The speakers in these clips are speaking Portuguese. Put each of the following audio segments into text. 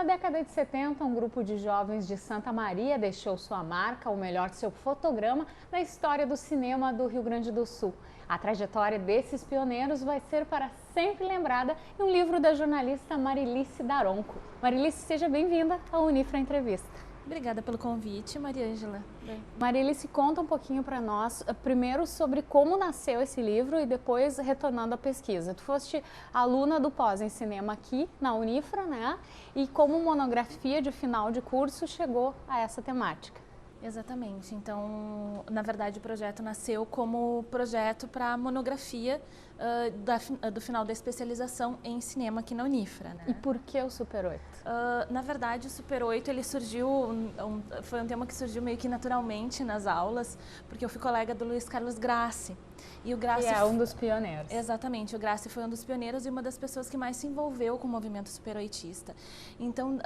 Na década de 70, um grupo de jovens de Santa Maria deixou sua marca, ou melhor, seu fotograma, na história do cinema do Rio Grande do Sul. A trajetória desses pioneiros vai ser para sempre lembrada em um livro da jornalista Marilice Daronco. Marilice, seja bem-vinda ao Unifra Entrevista. Obrigada pelo convite, Maria Ângela. Marilice, conta um pouquinho para nós, primeiro sobre como nasceu esse livro e depois retornando à pesquisa. Tu foste aluna do pós em cinema aqui na Unifra, né? E como monografia de final de curso chegou a essa temática. Exatamente. Então, na verdade, o projeto nasceu como projeto para monografia do final da especialização em cinema aqui na Unifra, né? E por que o Super 8? Na verdade, o Super 8 ele surgiu, foi um tema que surgiu meio que naturalmente nas aulas, porque eu fui colega do Luiz Carlos Grassi. E o Grassi é um dos pioneiros. Exatamente, o Grassi foi um dos pioneiros e uma das pessoas que mais se envolveu com o movimento super-oitista. Então,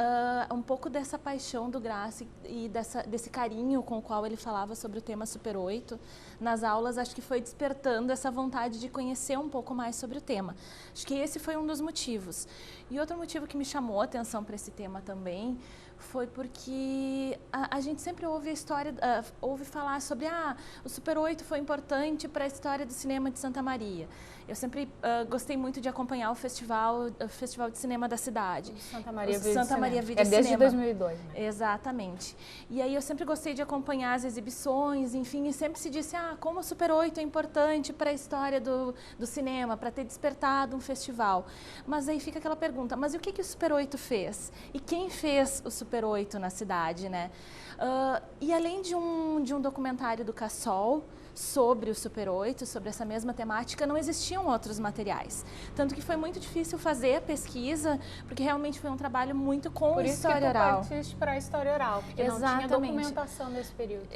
um pouco dessa paixão do Grassi e desse carinho com o qual ele falava sobre o tema Super 8, nas aulas, acho que foi despertando essa vontade de conhecer um pouco mais sobre o tema. Acho que esse foi um dos motivos. E outro motivo que me chamou a atenção para esse tema também foi porque a gente sempre ouve a história, ouve falar sobre o Super 8 foi importante para a história do cinema de Santa Maria. Eu sempre gostei muito de acompanhar o festival de cinema da cidade. Santa Maria Vídeo É desde Cinema. 2002, né? Exatamente. E aí eu sempre gostei de acompanhar as exibições, enfim, e sempre se disse, como o Super 8 é importante para a história do cinema, para ter despertado um festival. Mas aí fica aquela pergunta, mas e o que o Super 8 fez? E quem fez o Super 8 na cidade, né? E além de um documentário do Cassol sobre o Super 8, sobre essa mesma temática, não existiam outros materiais. Tanto que foi muito difícil fazer a pesquisa, porque realmente foi um trabalho muito com história oral. Por isso que tu partiste para a história oral, porque Exatamente. Não tinha documentação nesse período.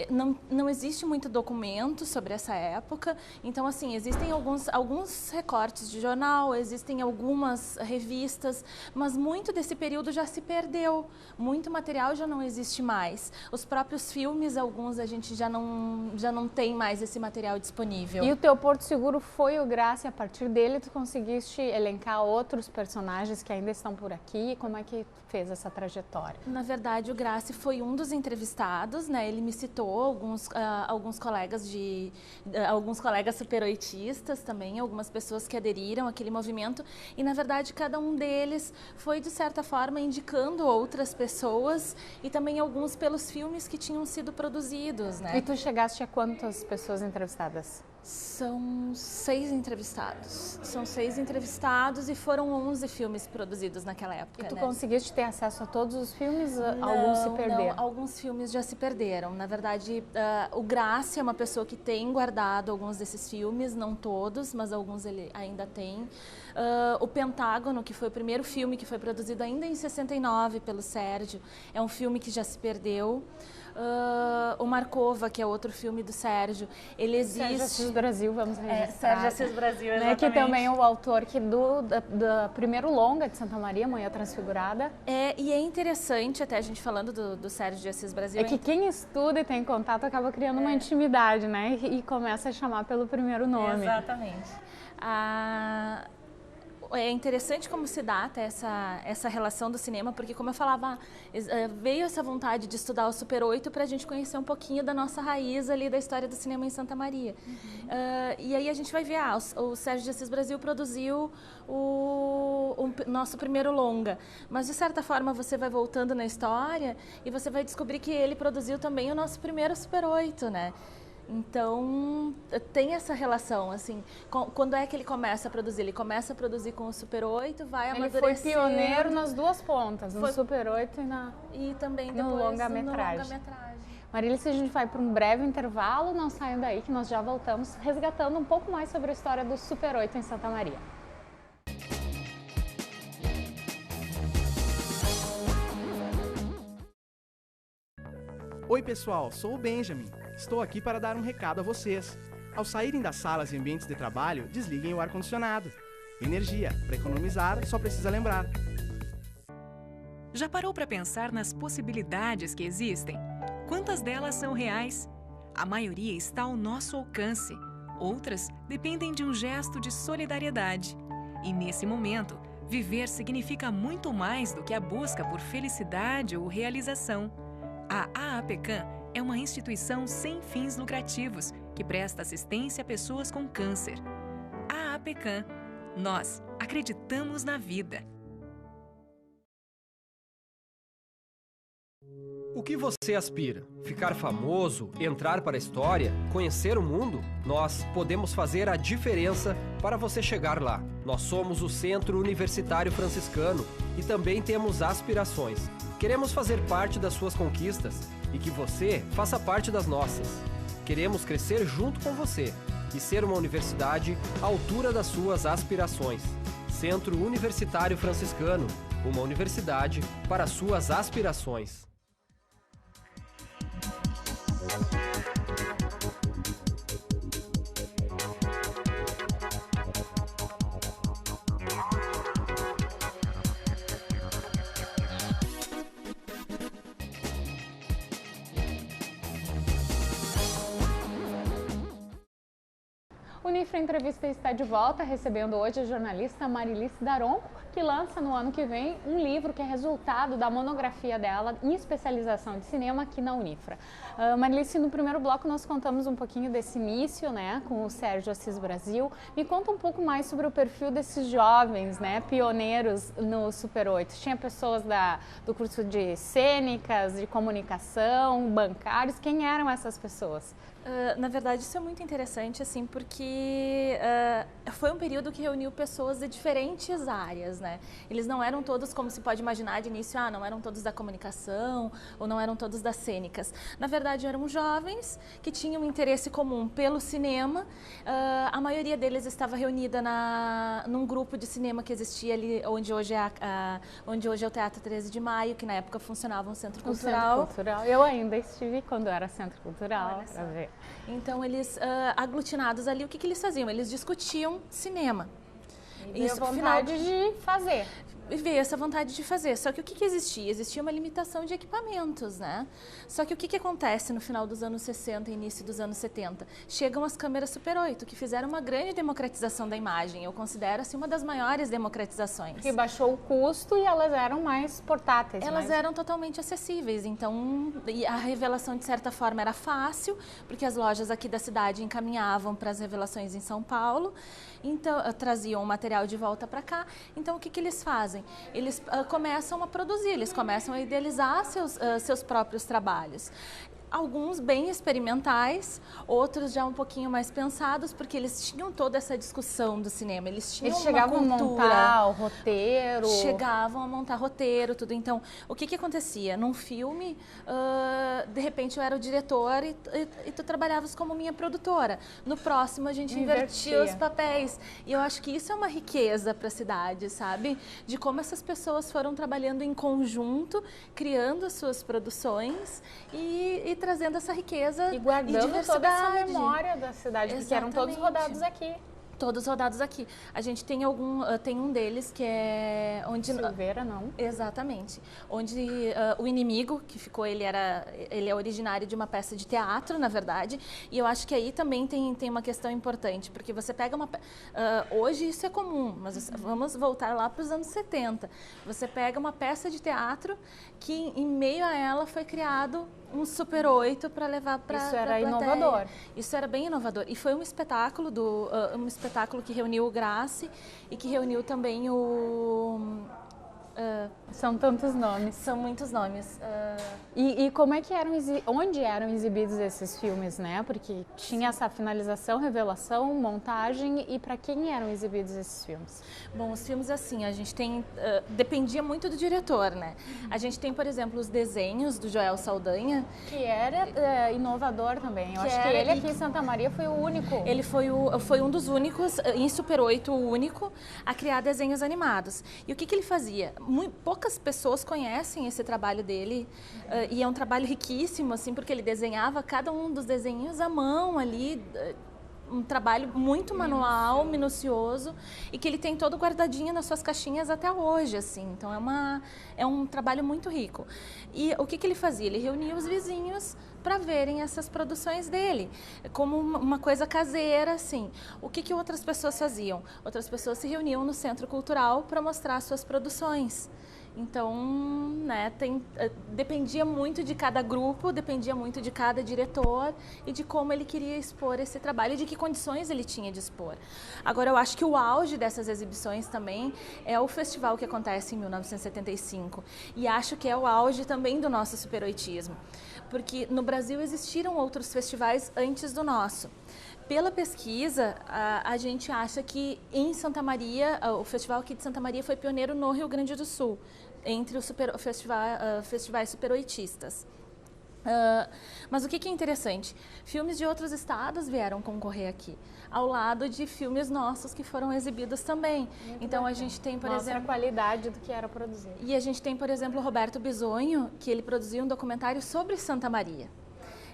Não existe muito documento sobre essa época, então assim, existem alguns recortes de jornal, existem algumas revistas, mas muito desse período já se perdeu, muito material já não existe mais. Os próprios filmes, alguns a gente já não tem mais esse material disponível. E o teu Porto Seguro foi o Grassi, a partir dele tu conseguiste elencar outros personagens que ainda estão por aqui, como é que fez essa trajetória? Na verdade, o Grassi foi um dos entrevistados, né? Ele me citou alguns colegas super-oitistas também, algumas pessoas que aderiram àquele movimento, e na verdade cada um deles foi de certa forma indicando outras pessoas e também alguns pelos filmes que tinham sido produzidos, né? E tu chegaste a quantas pessoas entrevistadas? São 6 entrevistados. São 6 entrevistados e foram 11 filmes produzidos naquela época. E tu né? conseguiste ter acesso a todos os filmes? Não, alguns se perderam? Não, alguns filmes já se perderam. Na verdade, o Grassi é uma pessoa que tem guardado alguns desses filmes, não todos, mas alguns ele ainda tem. O Pentágono, que foi o primeiro filme que foi produzido ainda em 69 pelo Sérgio, é um filme que já se perdeu. O Marcova, que é outro filme do Sérgio, ele existe... Sérgio Assis Brasil, vamos registrar. Sérgio Assis Brasil, exatamente. Que também é o autor do primeiro longa de Santa Maria, Manhã Transfigurada. E é interessante, até a gente falando do Sérgio de Assis Brasil... É que quem estuda e tem contato acaba criando uma intimidade, né? E começa a chamar pelo primeiro nome. Exatamente. É interessante como se dá até essa relação do cinema, porque como eu falava, veio essa vontade de estudar o Super 8 para a gente conhecer um pouquinho da nossa raiz ali da história do cinema em Santa Maria. E aí a gente vai ver, o Sérgio de Assis Brasil produziu o nosso primeiro longa, mas de certa forma você vai voltando na história e você vai descobrir que ele produziu também o nosso primeiro Super 8, né? Então, tem essa relação, assim, quando é que ele começa a produzir? Ele começa a produzir com o Super 8, vai amadurecendo. Ele foi pioneiro nas duas pontas, no Super 8 e também depois no longa-metragem. Marilice, a gente vai para um breve intervalo, não saiam daí que nós já voltamos resgatando um pouco mais sobre a história do Super 8 em Santa Maria. Oi pessoal, sou o Benjamin. Estou aqui para dar um recado a vocês. Ao saírem das salas e ambientes de trabalho, desliguem o ar-condicionado. Energia, para economizar, só precisa lembrar. Já parou para pensar nas possibilidades que existem? Quantas delas são reais? A maioria está ao nosso alcance. Outras dependem de um gesto de solidariedade. E nesse momento, Viver significa muito mais do que a busca por felicidade ou realização. A AAPCAM é uma instituição sem fins lucrativos que presta assistência a pessoas com câncer. AAPCAM. Nós acreditamos na vida. O que você aspira? Ficar famoso? Entrar para a história? Conhecer o mundo? Nós podemos fazer a diferença para você chegar lá. Nós somos o Centro Universitário Franciscano e também temos aspirações. Queremos fazer parte das suas conquistas e que você faça parte das nossas. Queremos crescer junto com você e ser uma universidade à altura das suas aspirações. Centro Universitário Franciscano, uma universidade para suas aspirações. O Unifra Entrevista está de volta, recebendo hoje a jornalista Marilice Daronco, que lança no ano que vem um livro que é resultado da monografia dela em especialização de cinema aqui na Unifra. Marilice, no primeiro bloco nós contamos um pouquinho desse início, né, com o Sérgio Assis Brasil. Me conta um pouco mais sobre o perfil desses jovens, né, pioneiros no Super 8. Tinha pessoas do curso de cênicas, de comunicação, bancários. Quem eram essas pessoas? Na verdade, isso é muito interessante, assim, porque foi um período que reuniu pessoas de diferentes áreas, né? Eles não eram todos, como se pode imaginar de início, não eram todos da comunicação ou não eram todos das cênicas. Na verdade, eram jovens que tinham um interesse comum pelo cinema. A maioria deles estava reunida num grupo de cinema que existia ali, onde hoje é o Teatro 13 de Maio, que na época funcionava um centro cultural. Centro Cultural. Eu ainda estive quando era Centro Cultural, para ver. Então, eles, aglutinados ali, o que eles faziam? Eles discutiam cinema. E a vontade de fazer. Veio essa vontade de fazer. Só que o que existia? Existia uma limitação de equipamentos, né? Só que o que acontece no final dos anos 60 e início dos anos 70? Chegam as câmeras Super 8, que fizeram uma grande democratização da imagem. Eu considero, assim, uma das maiores democratizações. Que baixou o custo e elas eram mais portáteis. Elas eram totalmente acessíveis. Então, a revelação, de certa forma, era fácil, porque as lojas aqui da cidade encaminhavam para as revelações em São Paulo. Então, traziam o material de volta para cá. Então, o que eles fazem? Eles começam a produzir, eles começam a idealizar seus próprios trabalhos. Alguns bem experimentais, outros já um pouquinho mais pensados, porque eles tinham toda essa discussão do cinema. Eles chegavam a montar o roteiro. Chegavam a montar roteiro, tudo. Então, o que acontecia? Num filme, de repente eu era o diretor e tu trabalhavas como minha produtora. No próximo, a gente invertia os papéis. E eu acho que isso é uma riqueza para a cidade, sabe? De como essas pessoas foram trabalhando em conjunto, criando as suas produções e trazendo essa riqueza e guardando e toda essa memória da cidade, porque eram todos rodados aqui. Todos rodados aqui. A gente tem um deles que é onde Silveira, não? Exatamente. Onde o inimigo que ficou, ele é originário de uma peça de teatro, na verdade. E eu acho que aí também tem uma questão importante, porque você pega hoje isso é comum, mas vamos voltar lá para os anos 70. Você pega uma peça de teatro que em meio a ela foi criado um Super 8 para levar para Isso era inovador. Isso era bem inovador. E foi um espetáculo que reuniu o Grassi e que reuniu também o... São tantos nomes. São muitos nomes. E como é que onde eram exibidos esses filmes, né? Porque tinha essa finalização, revelação, montagem, e para quem eram exibidos esses filmes? Bom, os filmes, assim, a gente tem... dependia muito do diretor, né? A gente tem, por exemplo, os desenhos do Joel Saldanha. Que era inovador também. Eu acho que ele aqui em Santa Maria foi o único. Ele foi um dos únicos, em Super 8, o único, a criar desenhos animados. E o que ele fazia? Poucas pessoas conhecem esse trabalho dele e é um trabalho riquíssimo, assim, porque ele desenhava cada um dos desenhos à mão ali, um trabalho muito manual, minucioso, e que ele tem todo guardadinho nas suas caixinhas até hoje, assim. Então é um trabalho muito rico. E o que ele fazia? Ele reunia os vizinhos para verem essas produções dele, como uma coisa caseira, assim. O que outras pessoas faziam? Outras pessoas se reuniam no Centro Cultural para mostrar suas produções. Então, né, dependia muito de cada grupo, dependia muito de cada diretor e de como ele queria expor esse trabalho e de que condições ele tinha de expor. Agora, eu acho que o auge dessas exibições também é o festival que acontece em 1975 e acho que é o auge também do nosso superoitismo, porque no Brasil existiram outros festivais antes do nosso. Pela pesquisa, a gente acha que em Santa Maria, o festival aqui de Santa Maria foi pioneiro no Rio Grande do Sul, entre os festivais superoitistas. Mas o que é interessante? Filmes de outros estados vieram concorrer aqui, ao lado de filmes nossos que foram exibidos também. Muito então bacana. A gente tem, por Mostra exemplo, a qualidade do que era produzido. E a gente tem, por exemplo, o Roberto Bisonho, que ele produziu um documentário sobre Santa Maria.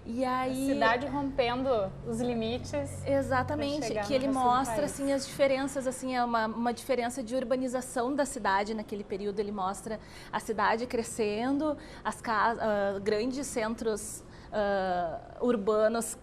E aí, a cidade rompendo os limites. Exatamente, que ele mostra assim as diferenças, assim, é uma diferença de urbanização da cidade naquele período. Ele mostra a cidade crescendo, as grandes centros urbanos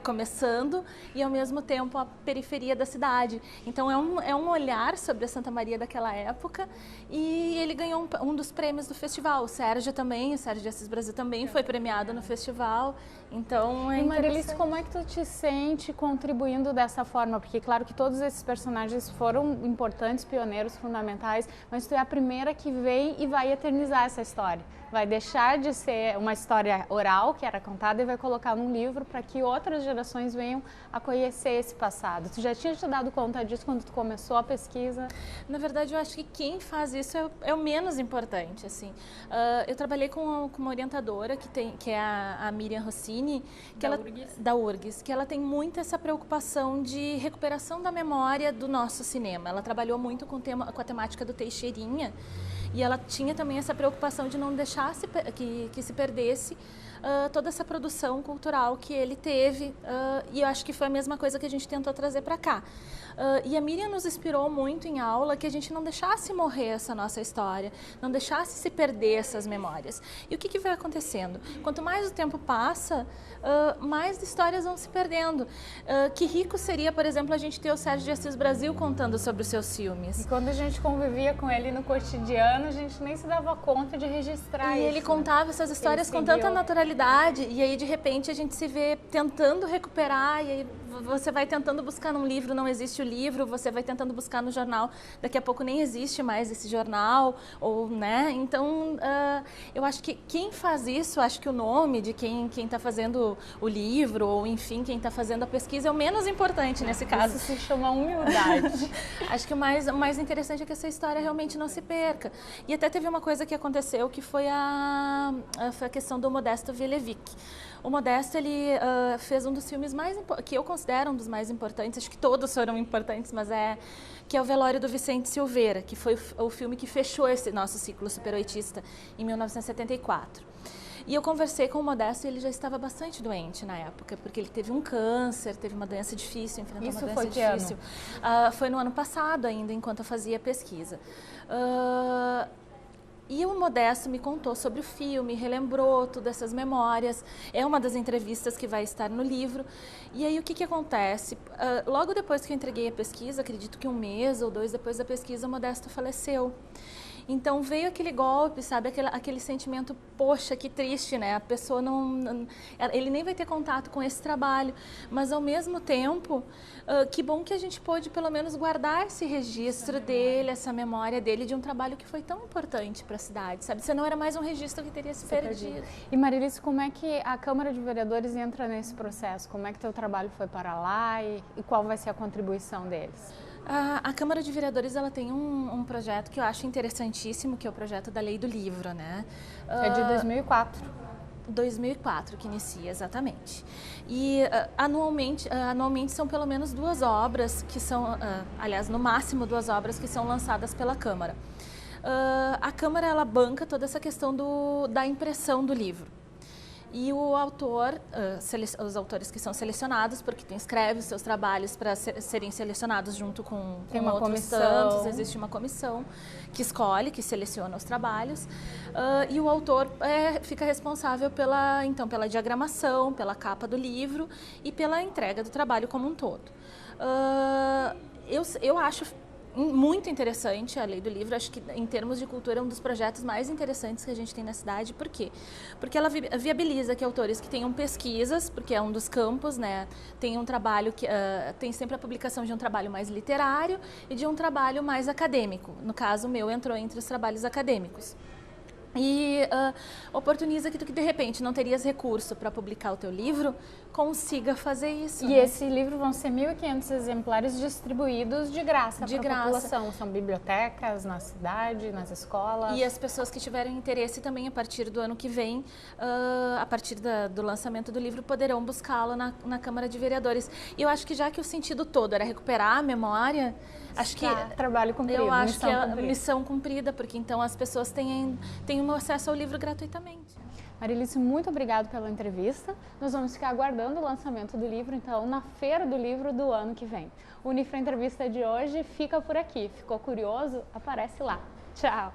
começando e ao mesmo tempo a periferia da cidade. Então é um olhar sobre a Santa Maria daquela época e ele ganhou um dos prêmios do festival. O Sérgio de Assis Brasil também foi premiado no festival. Então E Marilice, como é que tu te sente contribuindo dessa forma? Porque claro que todos esses personagens foram importantes, pioneiros, fundamentais, mas tu é a primeira que vem e vai eternizar essa história. Vai deixar de ser uma história oral, que era contada, e vai colocar num livro para que outras gerações venham a conhecer esse passado. Tu já tinha te dado conta disso quando tu começou a pesquisa? Na verdade, eu acho que quem faz isso é o menos importante, assim. Eu trabalhei com uma orientadora que é a Miriam Rossini, da URGS, que ela tem muito essa preocupação de recuperação da memória do nosso cinema. Ela trabalhou muito com a temática do Teixeirinha, e ela tinha também essa preocupação de não deixar que se perdesse toda essa produção cultural que ele teve, e eu acho que foi a mesma coisa que a gente tentou trazer para cá. E a Miriam nos inspirou muito em aula que a gente não deixasse morrer essa nossa história, não deixasse se perder essas memórias. E o que vai acontecendo? Quanto mais o tempo passa, mais histórias vão se perdendo. Que rico seria, por exemplo, a gente ter o Sérgio de Assis Brasil contando sobre os seus filmes. E quando a gente convivia com ele no cotidiano, a gente nem se dava conta de registrar isso. E ele contava essas histórias com tanta naturalidade, e aí de repente a gente se vê tentando recuperar, e aí você vai tentando buscar num livro, não existe o livro, você vai tentando buscar no jornal, daqui a pouco nem existe mais esse jornal, ou, né? Então, eu acho que quem faz isso, acho que o nome de quem está fazendo o livro, ou enfim, quem está fazendo a pesquisa é o menos importante nesse caso. Isso se chama humildade. Acho que o mais interessante é que essa história realmente não se perca. E até teve uma coisa que aconteceu, que foi a questão do Modesto Villevic. O Modesto, ele fez um dos filmes que eu considero um dos mais importantes, acho que todos foram importantes, mas que é o Velório do Vicente Silveira, que foi o filme que fechou esse nosso ciclo superoitista em 1974. E eu conversei com o Modesto e ele já estava bastante doente na época, porque ele teve um câncer, teve uma doença difícil, enfrentou uma doença difícil. Foi no ano passado ainda, enquanto eu fazia pesquisa. E o Modesto me contou sobre o filme, relembrou todas essas memórias. É uma das entrevistas que vai estar no livro. E aí o que acontece? Logo depois que eu entreguei a pesquisa, acredito que 1 mês ou 2 depois da pesquisa, o Modesto faleceu. Então veio aquele golpe, sabe, aquele sentimento, poxa, que triste, né? A pessoa ele nem vai ter contato com esse trabalho, mas ao mesmo tempo, que bom que a gente pôde pelo menos guardar esse registro dele, essa memória dele de um trabalho que foi tão importante para a cidade, sabe? Você não era mais um registro que teria se perdido. E Marilice, como é que a Câmara de Vereadores entra nesse processo? Como é que teu trabalho foi para lá e qual vai ser a contribuição deles? A Câmara de Vereadores, ela tem um projeto que eu acho interessantíssimo, que é o projeto da Lei do Livro, né? É de 2004. 2004 que inicia, exatamente. E anualmente são pelo menos 2 obras que são, aliás, no máximo 2 obras que são lançadas pela Câmara. A Câmara, ela banca toda essa questão da impressão do livro. E o autor, os autores que são selecionados, porque tu inscreve os seus trabalhos para serem selecionados junto com outros comissão. tantos, existe uma comissão que escolhe, que seleciona os trabalhos, e o autor fica responsável pela diagramação, pela capa do livro e pela entrega do trabalho como um todo. Eu acho muito interessante a Lei do Livro, acho que em termos de cultura é um dos projetos mais interessantes que a gente tem na cidade. Por quê? Porque ela viabiliza que autores que tenham pesquisas, porque é um dos campos, né, tem um trabalho que tem sempre a publicação de um trabalho mais literário e de um trabalho mais acadêmico. No caso, o meu entrou entre os trabalhos acadêmicos. E oportuniza que tu, que de repente não terias recurso para publicar o teu livro, consiga fazer isso. E esse livro vão ser 1.500 exemplares distribuídos de graça para a população. São bibliotecas na cidade, nas escolas. E as pessoas que tiverem interesse também, a partir do ano que vem, a partir do lançamento do livro, poderão buscá-lo na Câmara de Vereadores. E eu acho que já que o sentido todo era recuperar a memória, acho que trabalho cumprido, eu acho que é missão cumprida, porque então as pessoas têm um acesso ao livro gratuitamente. Marilice, muito obrigado pela entrevista. Nós vamos ficar aguardando o lançamento do livro, então, na Feira do Livro do ano que vem. O Unifra Entrevista de hoje fica por aqui. Ficou curioso? Aparece lá. Tchau!